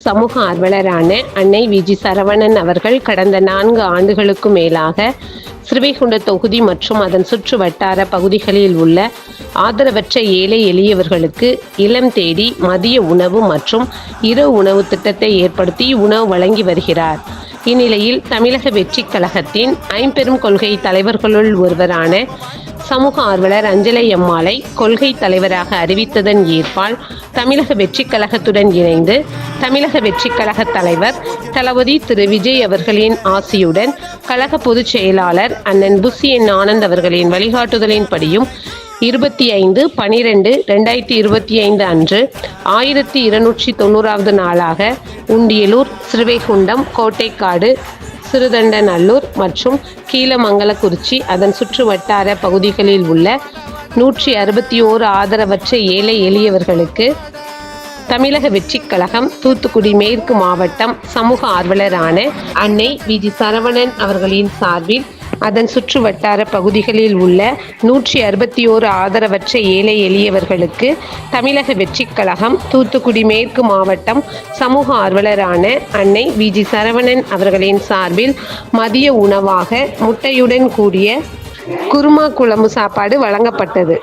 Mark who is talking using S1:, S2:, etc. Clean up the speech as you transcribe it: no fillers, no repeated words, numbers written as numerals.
S1: சமூக ஆர்வலரான அன்னை விஜி சரவணன் அவர்கள் கடந்த 4 ஆண்டுகளுக்கு மேலாக ஸ்ரீவைகுண்ட தொகுதி மற்றும் அதன் சுற்று வட்டார பகுதிகளில் உள்ள ஆதரவற்ற ஏழை எளியவர்களுக்கு இல்லம் தேடி மதிய உணவு மற்றும் இரவு உணவு திட்டத்தை ஏற்படுத்தி உணவு வழங்கி வருகிறார். இந்நிலையில் தமிழக வெற்றிக் கழகத்தின் ஐம்பெரும் கொள்கை தலைவர்களுள் ஒருவரான சமூக ஆர்வலர் அஞ்சலை அம்மாளை கொள்கை தலைவராக அறிவித்ததன் ஏற்பால் தமிழக வெற்றிக் கழகத்துடன் இணைந்து தமிழக வெற்றிக் கழக தலைவர் தளபதி திரு விஜய் அவர்களின் ஆசியுடன் கழக பொதுச் செயலாளர் அண்ணன் புசி என் ஆனந்த் அவர்களின் வழிகாட்டுதலின்படியும் 25/12/2025 அன்று 1290வது நாளாக உண்டியலூர், ஸ்ரீவைகுண்டம், கோட்டைக்காடு, சிறுதண்டநல்லூர் மற்றும் கீழமங்கலக்குறிச்சி அதன் சுற்று வட்டார பகுதிகளில் உள்ள 161 ஆதரவற்ற ஏழை எளியவர்களுக்கு தமிழக வெற்றிக் கழகம் தூத்துக்குடி மேற்கு மாவட்டம் சமூக ஆர்வலரான அன்னை விஜி சரவணன் அவர்களின் சார்பில் அதன் சுற்று வட்டார பகுதிகளில் உள்ள 161 ஆதரவற்ற ஏழை எளியவர்களுக்கு தமிழக வெற்றிக் கழகம் தூத்துக்குடி மேற்கு மாவட்டம் சமூக ஆர்வலரான அன்னை விஜி சரவணன் அவர்களின் சார்பில் மதிய உணவாக முட்டையுடன் கூடிய குருமா குழம்பு சாப்பாடு வழங்கப்பட்டது.